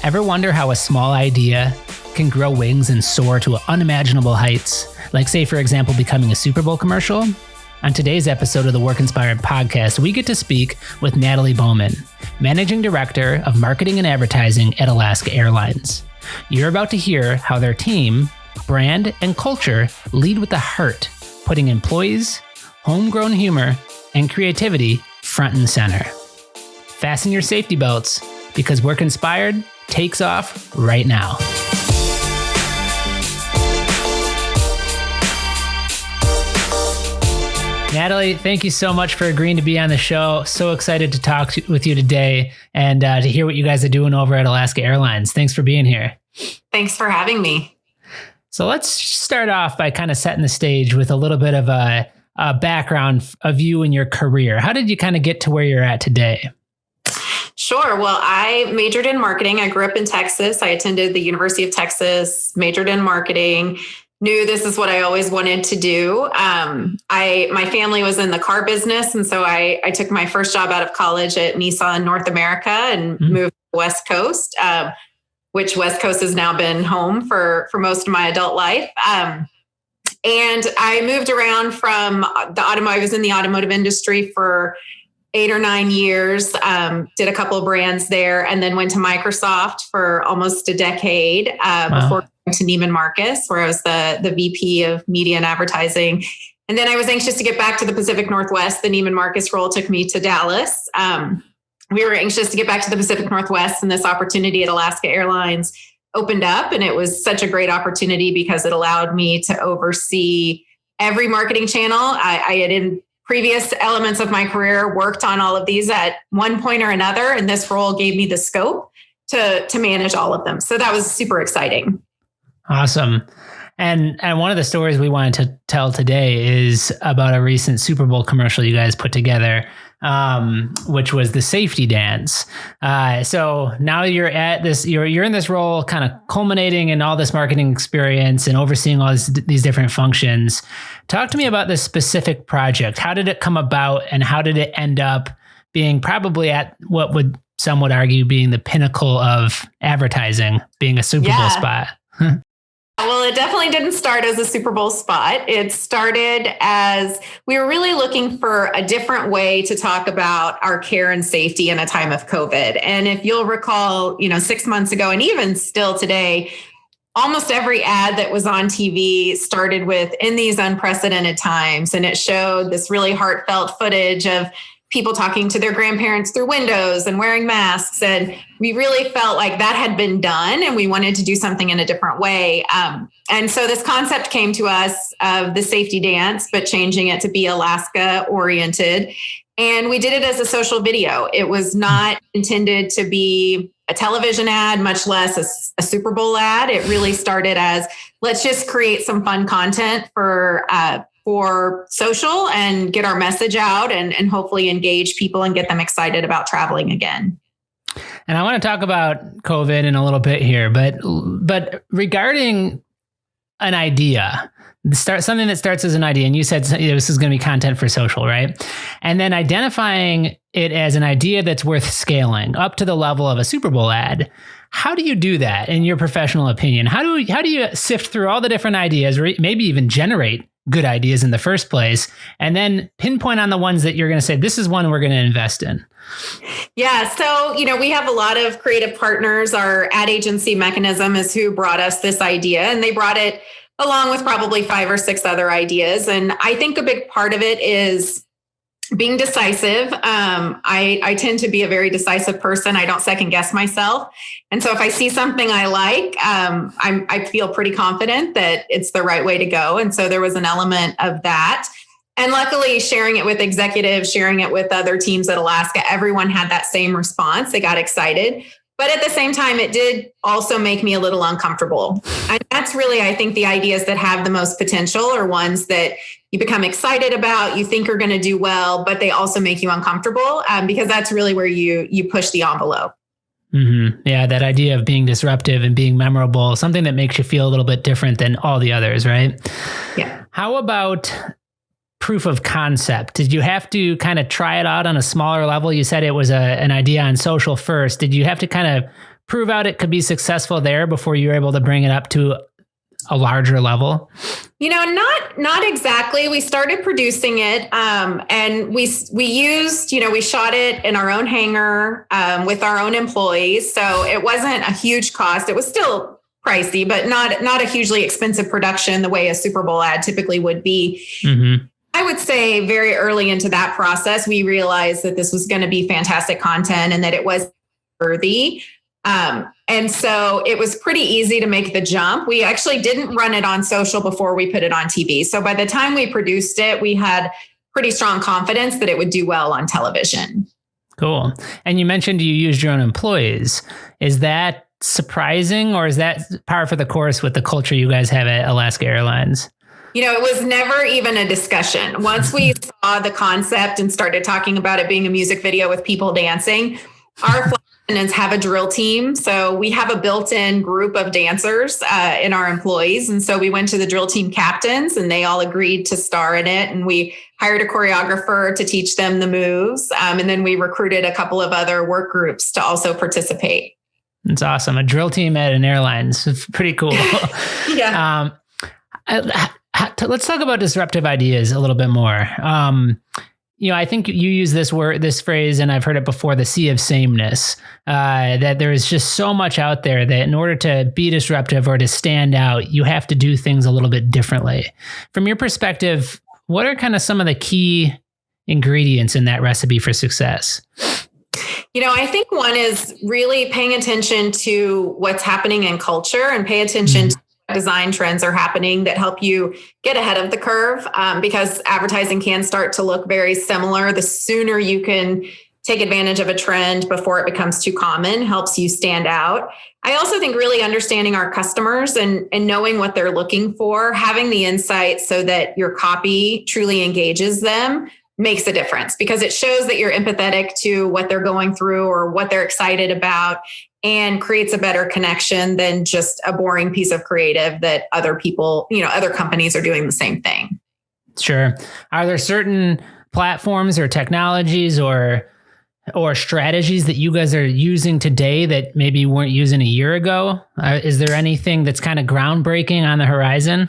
Ever wonder how a small idea can grow wings and soar to unimaginable heights? Like, say, for example, becoming a Super Bowl commercial? On today's episode of the Work Inspired podcast, we get to speak with Natalie Bowman, Managing Director of Marketing and Advertising at Alaska Airlines. You're about to hear how their team, brand, and culture lead with the heart, putting employees, homegrown humor, and creativity front and center. Fasten your safety belts, because Work Inspired takes off right now. Natalie, thank you so much for agreeing to be on the show. So excited to talk with you today and to hear what you guys are doing over at Alaska Airlines. Thanks for being here. Thanks for having me. So let's start off by kind of setting the stage with a little bit of a background of you and your career. How did you kind of get to where you're at today? Sure. Well, I majored in marketing. I grew up in Texas. I attended the University of Texas, majored in marketing, knew this is what I always wanted to do. My family was in the car business. And so I took my first job out of college at Nissan North America and moved to the West Coast, which West Coast has now been home for most of my adult life. And I moved around from I was in the automotive industry for 8 or 9 years, did a couple of brands there, and then went to Microsoft for almost a decade before going to Neiman Marcus, where I was the VP of media and advertising. And then I was anxious to get back to the Pacific Northwest. The Neiman Marcus role took me to Dallas. We were anxious to get back to the Pacific Northwest, and this opportunity at Alaska Airlines opened up. And it was such a great opportunity because it allowed me to oversee every marketing channel. I had in previous elements of my career worked on all of these at one point or another, and this role gave me the scope to manage all of them. So that was super exciting. Awesome. And one of the stories we wanted to tell today is about a recent Super Bowl commercial you guys put together, which was the safety dance. So now you're at this, you're in this role, kind of culminating in all this marketing experience and overseeing all these different functions. Talk to me about this specific project. How did it come about, and how did it end up being probably at what some would argue being the pinnacle of advertising, being a Super Bowl spot? Well, it definitely didn't start as a Super Bowl spot. It started as we were really looking for a different way to talk about our care and safety in a time of COVID. And if you'll recall, 6 months ago, and even still today, almost every ad that was on TV started with "in these unprecedented times." And it showed this really heartfelt footage of people talking to their grandparents through windows and wearing masks. And we really felt like that had been done, and we wanted to do something in a different way. And so this concept came to us of the safety dance, but changing it to be Alaska oriented. And we did it as a social video. It was not intended to be a television ad, much less a Super Bowl ad. It really started as, let's just create some fun content for social and get our message out and hopefully engage people and get them excited about traveling again. And I want to talk about COVID in a little bit here, but regarding an idea, something that starts as an idea, and you said this is going to be content for social, right? And then identifying it as an idea that's worth scaling up to the level of a Super Bowl ad. How do you do that in your professional opinion? How do you sift through all the different ideas, or maybe even generate good ideas in the first place, and then pinpoint on the ones that you're going to say, this is one we're going to invest in? Yeah. So, we have a lot of creative partners. Our ad agency Mechanism is who brought us this idea, and they brought it along with probably 5 or 6 other ideas. And I think a big part of it is being decisive. I tend to be a very decisive person. I don't second guess myself. And so if I see something I like, I feel pretty confident that it's the right way to go. And so there was an element of that. And luckily, sharing it with executives, sharing it with other teams at Alaska, everyone had that same response. They got excited. But at the same time, it did also make me a little uncomfortable. And that's really, I think, the ideas that have the most potential are ones that you become excited about, you think are going to do well, but they also make you uncomfortable because that's really where you push the envelope. Mm-hmm. Yeah, that idea of being disruptive and being memorable, something that makes you feel a little bit different than all the others, right? Yeah. How about proof of concept? Did you have to kind of try it out on a smaller level? You said it was an idea on social first. Did you have to kind of prove out it could be successful there before you were able to bring it up to a larger level? Not exactly. We started producing it, and we used, we shot it in our own hangar with our own employees. So it wasn't a huge cost. It was still pricey, but not a hugely expensive production the way a Super Bowl ad typically would be. Mm-hmm. I would say very early into that process, we realized that this was going to be fantastic content and that it was worthy. And so it was pretty easy to make the jump. We actually didn't run it on social before we put it on TV. So by the time we produced it, we had pretty strong confidence that it would do well on television. Cool. And you mentioned you used your own employees. Is that surprising, or is that par for the course with the culture you guys have at Alaska Airlines? It was never even a discussion. Once we saw the concept and started talking about it being a music video with people dancing, our flight attendants have a drill team. So we have a built-in group of dancers in our employees. And so we went to the drill team captains and they all agreed to star in it. And we hired a choreographer to teach them the moves. And then we recruited a couple of other work groups to also participate. That's awesome. A drill team at an airlines. It's pretty cool. Yeah. Let's talk about disruptive ideas a little bit more. I think you use this phrase, and I've heard it before, the sea of sameness, that there is just so much out there that in order to be disruptive or to stand out, you have to do things a little bit differently. From your perspective, what are kind of some of the key ingredients in that recipe for success? I think one is really paying attention to what's happening in culture and pay attention to design trends are happening that help you get ahead of the curve, because advertising can start to look very similar. The sooner you can take advantage of a trend before it becomes too common helps you stand out. I also think really understanding our customers and knowing what they're looking for, having the insight so that your copy truly engages them makes a difference, because it shows that you're empathetic to what they're going through or what they're excited about, and creates a better connection than just a boring piece of creative that other people, other companies are doing the same thing. Sure. Are there certain platforms or technologies or strategies that you guys are using today that maybe you weren't using a year ago? Is there anything that's kind of groundbreaking on the horizon?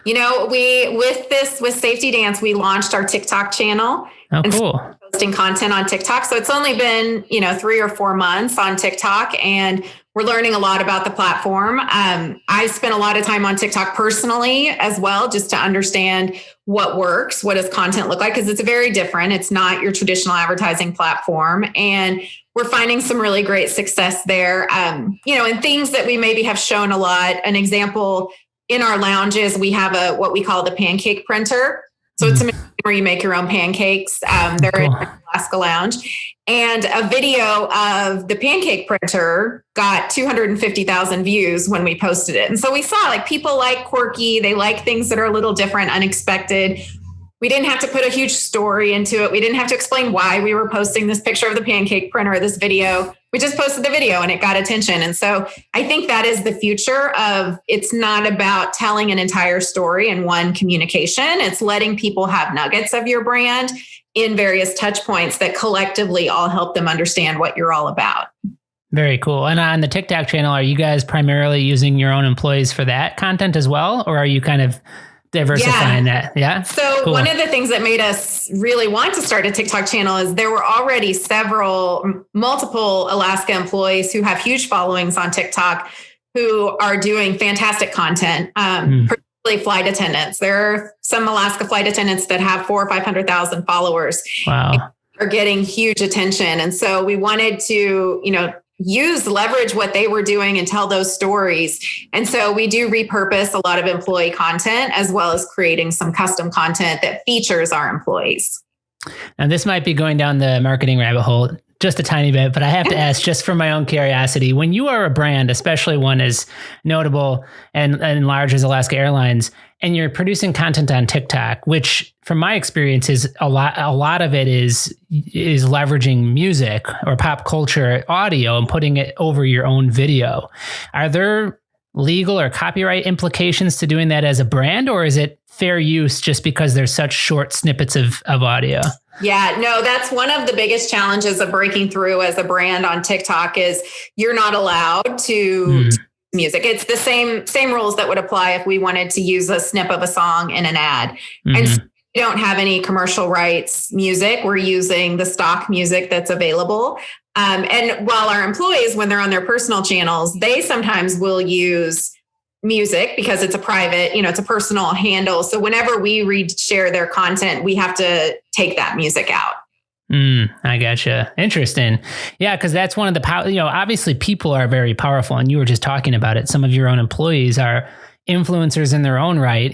With Safety Dance, we launched our TikTok channel. Oh, cool. Posting content on TikTok. So it's only been, 3 or 4 months on TikTok, and we're learning a lot about the platform. I spent a lot of time on TikTok personally as well, just to understand what works, what does content look like, because it's very different. It's not your traditional advertising platform. And we're finding some really great success there. And things that we maybe have shown a lot. An example, in our lounges, we have what we call the pancake printer. So it's a machine where you make your own pancakes. They're cool. In Alaska Lounge. And a video of the pancake printer got 250,000 views when we posted it. And so we saw people like quirky, they like things that are a little different, unexpected. We didn't have to put a huge story into it. We didn't have to explain why we were posting this picture of the pancake printer, this video. We just posted the video and it got attention. And so I think that is the future of, it's not about telling an entire story in one communication. It's letting people have nuggets of your brand in various touch points that collectively all help them understand what you're all about. Very cool. And on the TikTok channel, are you guys primarily using your own employees for that content as well? Or are you kind of diversifying that? Yeah. So cool. One of the things that made us really want to start a TikTok channel is there were already multiple Alaska employees who have huge followings on TikTok who are doing fantastic content, particularly flight attendants. There are some Alaska flight attendants that have 400,000 or 500,000 followers. Wow. Are getting huge attention. And so we wanted to, leverage what they were doing and tell those stories. And so we do repurpose a lot of employee content, as well as creating some custom content that features our employees. And this might be going down the marketing rabbit hole just a tiny bit, but I have to ask, just for my own curiosity, when you are a brand, especially one as notable and large as Alaska Airlines, and you're producing content on TikTok, which from my experience is a lot of it is leveraging music or pop culture audio and putting it over your own video. Are there legal or copyright implications to doing that as a brand, or is it fair use just because there's such short snippets of audio? Yeah, no, that's one of the biggest challenges of breaking through as a brand on TikTok is you're not allowed to music. It's the same rules that would apply if we wanted to use a snip of a song in an ad. And so we don't have any commercial rights music. We're using the stock music that's available. And while our employees, when they're on their personal channels, they sometimes will use music because it's a private, it's a personal handle. So whenever we share their content, we have to take that music out. I gotcha. Interesting. Yeah, because that's one of the obviously people are very powerful, and you were just talking about it. Some of your own employees are influencers in their own right,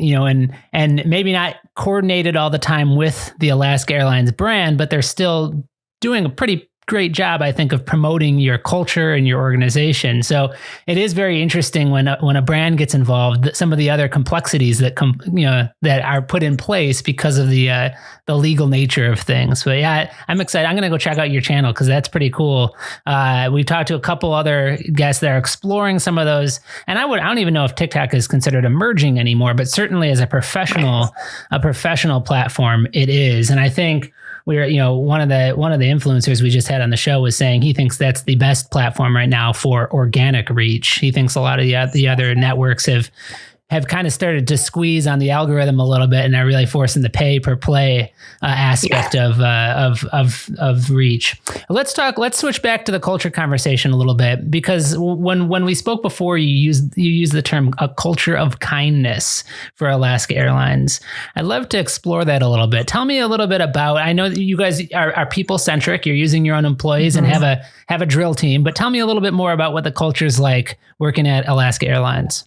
and maybe not coordinated all the time with the Alaska Airlines brand, but they're still doing a pretty great job, I think, of promoting your culture and your organization. So it is very interesting when a brand gets involved, some of the other complexities that that are put in place because of the legal nature of things. But yeah, I'm excited. I'm going to go check out your channel because that's pretty cool. We've talked to a couple other guests that are exploring some of those, and I don't even know if TikTok is considered emerging anymore, but certainly as a professional platform, it is. And I think one of the influencers we just had on the show was saying he thinks that's the best platform right now for organic reach. He thinks a lot of the other networks have kind of started to squeeze on the algorithm a little bit and are really forcing the pay per play aspect of reach. Let's switch back to the culture conversation a little bit, because when we spoke before, you used the term a culture of kindness for Alaska Airlines. I'd love to explore that a little bit. Tell me a little bit about, I know that you guys are people centric. You're using your own employees and have a drill team, but tell me a little bit more about what the culture is like working at Alaska Airlines.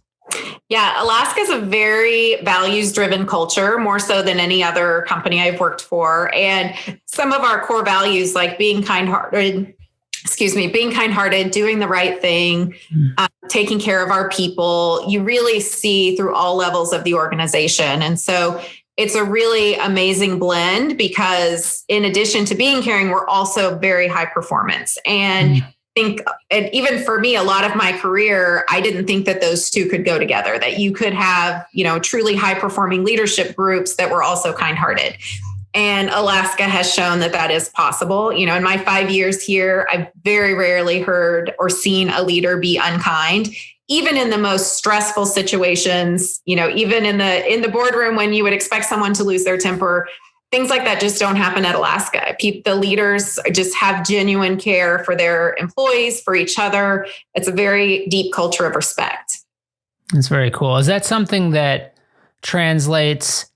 Yeah, Alaska is a very values-driven culture, more so than any other company I've worked for. And some of our core values, like being kind-hearted, doing the right thing, taking care of our people, you really see through all levels of the organization. And so it's a really amazing blend because in addition to being caring, we're also very high performance. And think, and even for me, a lot of my career, I didn't think that those two could go together, that you could have, truly high performing leadership groups that were also kind-hearted. And Alaska has shown that that is possible. In my 5 years here, I've very rarely heard or seen a leader be unkind, even in the most stressful situations, even in the boardroom when you would expect someone to lose their temper. Things like that just don't happen at Alaska. The leaders just have genuine care for their employees, for each other. It's a very deep culture of respect. That's very cool. Is that something that translates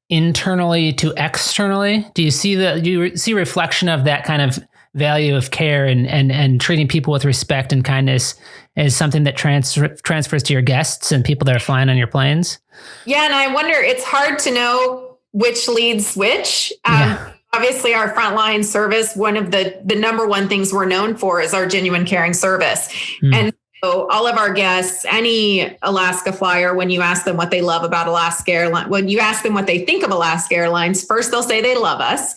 internally to externally? Do you see reflection of that kind of value of care and treating people with respect and kindness as something that transfers to your guests and people that are flying on your planes? Yeah, and I wonder, it's hard to know which leads which. Obviously, our frontline service, one of the number one things we're known for is our genuine caring service. And so all of our guests, any Alaska flyer, when you ask them what they love about Alaska Airlines, when you ask them what they think of Alaska Airlines, first they'll say they love us,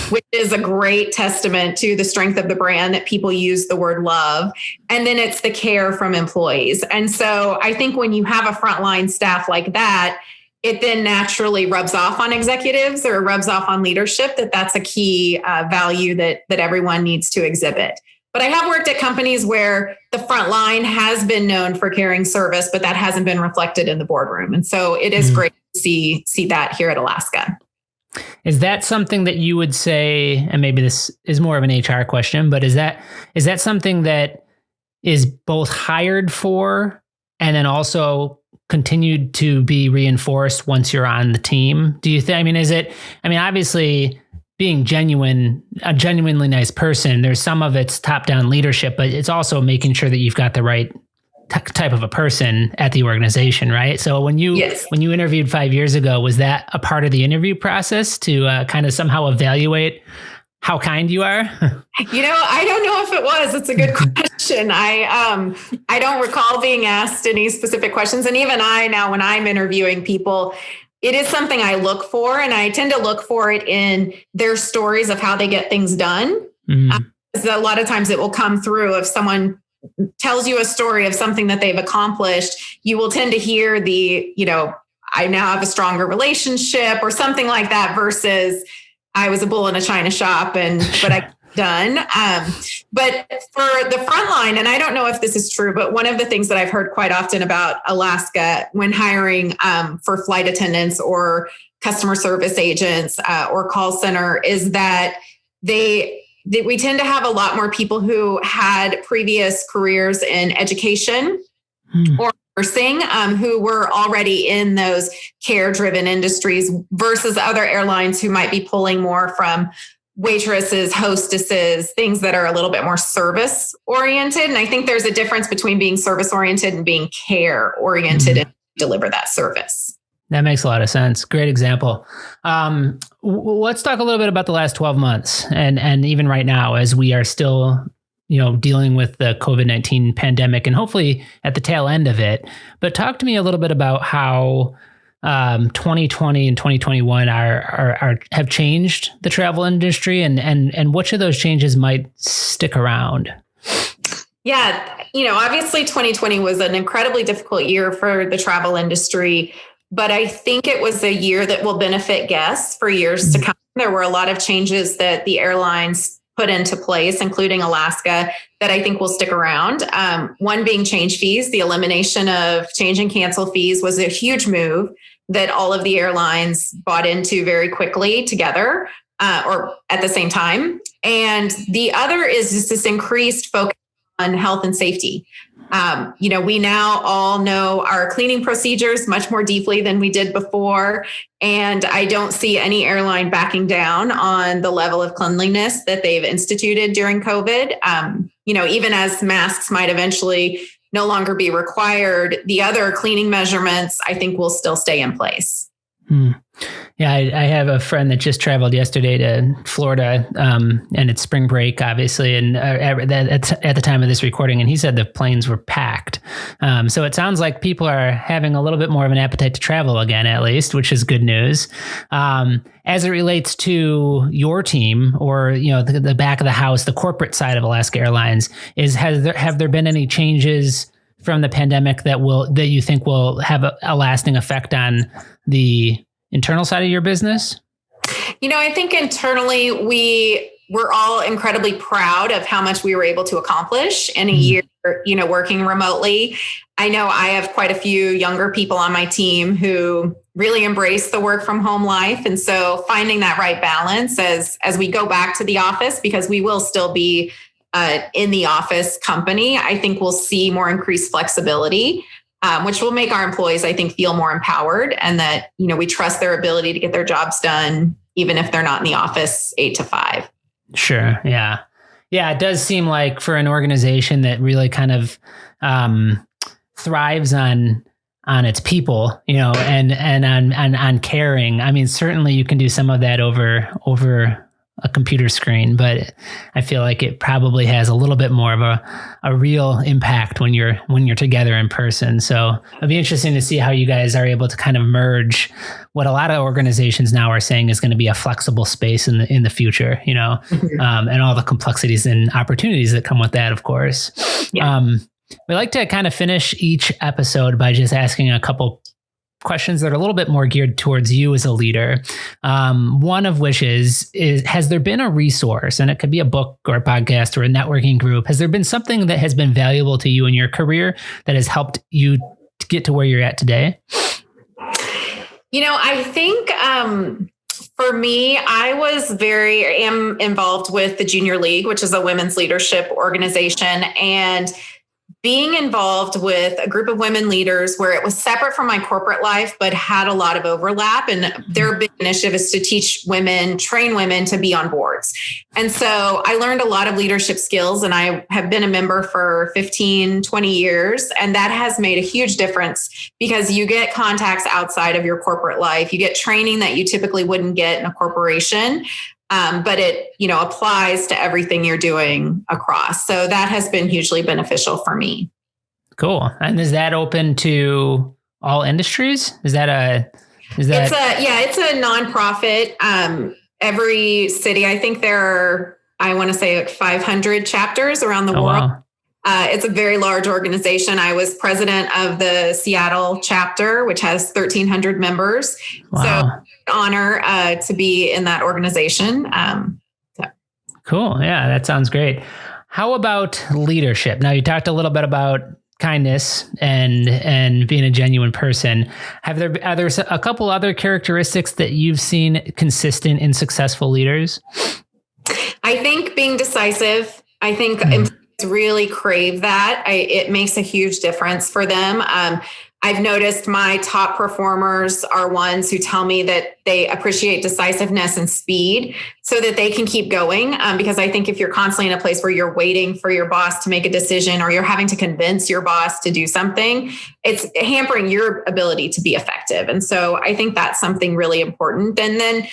which is a great testament to the strength of the brand that people use the word love. And then it's the care from employees. And so I think when you have a frontline staff like that, it then naturally rubs off on executives or rubs off on leadership, that's a key value that everyone needs to exhibit. But I have worked at companies where the front line has been known for caring service, but that hasn't been reflected in the boardroom. And so it is great to see that here at Alaska. Is that something that you would say, and maybe this is more of an HR question, but is that something that is both hired for and then also continued to be reinforced once you're on the team? Do you think, obviously being a genuinely nice person, there's some of it's top-down leadership, but it's also making sure that you've got the right type of a person at the organization, right? So when you interviewed 5 years ago, was that a part of the interview process to kind of somehow evaluate how kind you are? I don't know if it was. It's a good question. I don't recall being asked any specific questions. And even now, when I'm interviewing people, it is something I look for. And I tend to look for it in their stories of how they get things done. A lot of times it will come through if someone tells you a story of something that they've accomplished, you will tend to hear I now have a stronger relationship or something like that versus I was a bull in a china shop, but I done. But for the front line, and I don't know if this is true, but one of the things that I've heard quite often about Alaska when hiring for flight attendants or customer service agents or call center is that we tend to have a lot more people who had previous careers in education or nursing who were already in those care-driven industries versus other airlines who might be pulling more from waitresses, hostesses, things that are a little bit more service oriented. And I think there's a difference between being service oriented and being care oriented and deliver that service. That makes a lot of sense. Great example. Let's talk a little bit about the last 12 months and even right now as we are still, dealing with the COVID-19 pandemic and hopefully at the tail end of it. But talk to me a little bit about how 2020 and 2021 have changed the travel industry and which of those changes might stick around? Yeah, obviously 2020 was an incredibly difficult year for the travel industry, but I think it was a year that will benefit guests for years to come. There were a lot of changes that the airlines put into place, including Alaska, that I think will stick around. One being change fees. The elimination of change and cancel fees was a huge move that all of the airlines bought into very quickly together or at the same time. And the other is just this increased focus on health and safety. We now all know our cleaning procedures much more deeply than we did before. And I don't see any airline backing down on the level of cleanliness that they've instituted during COVID. Even as masks might eventually no longer be required, the other cleaning measurements, I think, will still stay in place. Yeah, I have a friend that just traveled yesterday to Florida, and it's spring break, obviously, and at the time of this recording, and he said the planes were packed. So it sounds like people are having a little bit more of an appetite to travel again, at least, which is good news. As it relates to your team or the back of the house, the corporate side of Alaska Airlines, have there been any changes from the pandemic that you think will have a lasting effect on the internal side of your business? I think internally we're all incredibly proud of how much we were able to accomplish in a year, working remotely. I know I have quite a few younger people on my team who really embrace the work from home life. And so finding that right balance as we go back to the office, because we will still be in the office company, I think we'll see more increased flexibility. Which will make our employees, I think, feel more empowered and that, we trust their ability to get their jobs done, even if they're not in the office 8 to 5. Sure. Yeah. Yeah. It does seem like for an organization that really kind of thrives on its people, and on caring. I mean, certainly you can do some of that over a computer screen, but I feel like it probably has a little bit more of a real impact when you're together in person. So it'll be interesting to see how you guys are able to kind of merge what a lot of organizations now are saying is going to be a flexible space in the future, and all the complexities and opportunities that come with that, of course. Yeah. We like to kind of finish each episode by just asking a couple questions that are a little bit more geared towards you as a leader. One of which is has there been a resource, and it could be a book or a podcast or a networking group, has there been something that has been valuable to you in your career that has helped you to get to where you're at today? I think for me, I am involved with the Junior League, which is a women's leadership organization, and being involved with a group of women leaders where it was separate from my corporate life, but had a lot of overlap. And their big initiative is to train women to be on boards. And so I learned a lot of leadership skills, and I have been a member for 15, 20 years. And that has made a huge difference because you get contacts outside of your corporate life. You get training that you typically wouldn't get in a corporation. But it, applies to everything you're doing across. So that has been hugely beneficial for me. Cool. And is that open to all industries? It's a nonprofit. Every city, I think there are, I want to say 500 chapters around the world. Wow. It's a very large organization. I was president of the Seattle chapter, which has 1,300 members. Wow. So honor to be in that organization. Cool. Yeah, that sounds great. How about leadership? Now, you talked a little bit about kindness and being a genuine person. Are there a couple other characteristics that you've seen consistent in successful leaders? I think being decisive. I think employees really crave that. It makes a huge difference for them. I've noticed my top performers are ones who tell me that they appreciate decisiveness and speed so that they can keep going. Because I think if you're constantly in a place where you're waiting for your boss to make a decision or you're having to convince your boss to do something, it's hampering your ability to be effective. And so I think that's something really important. And then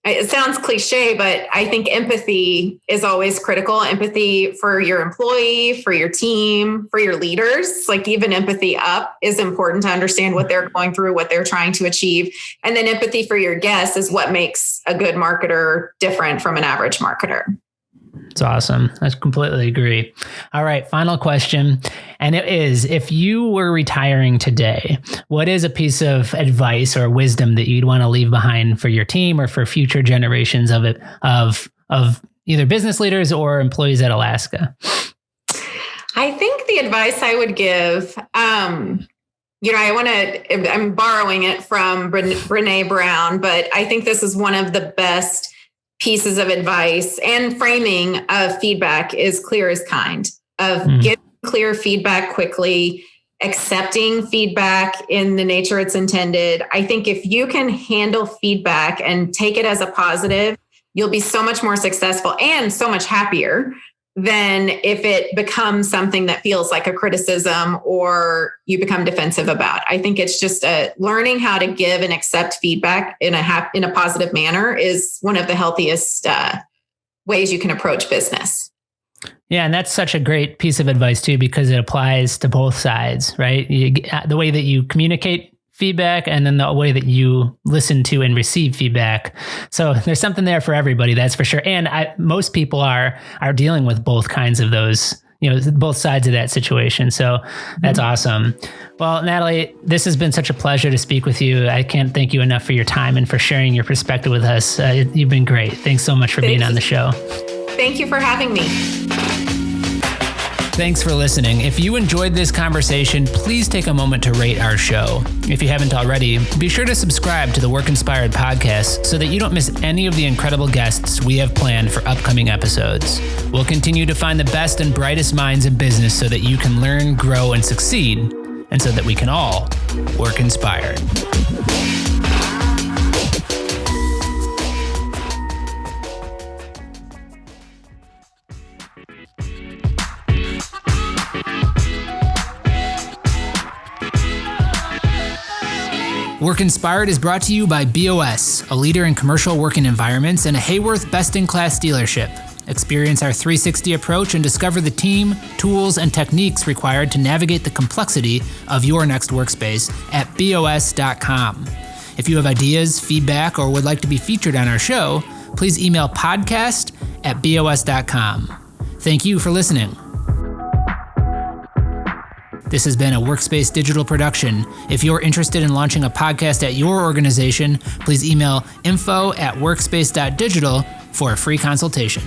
it sounds cliche, but I think empathy is always critical. Empathy for your employee, for your team, for your leaders, like even empathy up is important to understand what they're going through, what they're trying to achieve. And then empathy for your guests is what makes a good marketer different from an average marketer. It's awesome. I completely agree. All right, final question. And it is, if you were retiring today, what is a piece of advice or wisdom that you'd want to leave behind for your team or for future generations of either business leaders or employees at Alaska? I think the advice I would give, I'm borrowing it from Brené Brown, but I think this is one of the best pieces of advice and framing of feedback is clear as kind, of getting clear feedback quickly, accepting feedback in the nature it's intended. I think if you can handle feedback and take it as a positive, you'll be so much more successful and so much happier than if it becomes something that feels like a criticism or you become defensive about. I think it's just learning how to give and accept feedback in a positive manner is one of the healthiest ways you can approach business. Yeah, and that's such a great piece of advice too, because it applies to both sides, right? The way that you communicate feedback and then the way that you listen to and receive feedback. So there's something there for everybody, that's for sure. And most people are dealing with both kinds of those, both sides of that situation. So that's awesome. Well, Natalie, this has been such a pleasure to speak with you. I can't thank you enough for your time and for sharing your perspective with us. You've been great. Thanks so much for being on the show. Thank you for having me. Thanks for listening. If you enjoyed this conversation, please take a moment to rate our show. If you haven't already, be sure to subscribe to the Work Inspired podcast so that you don't miss any of the incredible guests we have planned for upcoming episodes. We'll continue to find the best and brightest minds in business so that you can learn, grow, and succeed, and so that we can all work inspired. Work Inspired is brought to you by BOS, a leader in commercial working environments and a Hayworth best-in-class dealership. Experience our 360 approach and discover the team, tools, and techniques required to navigate the complexity of your next workspace at BOS.com. If you have ideas, feedback, or would like to be featured on our show, please email podcast@BOS.com. Thank you for listening. This has been a Workspace digital production. If you're interested in launching a podcast at your organization, please email info@workspace.digital for a free consultation.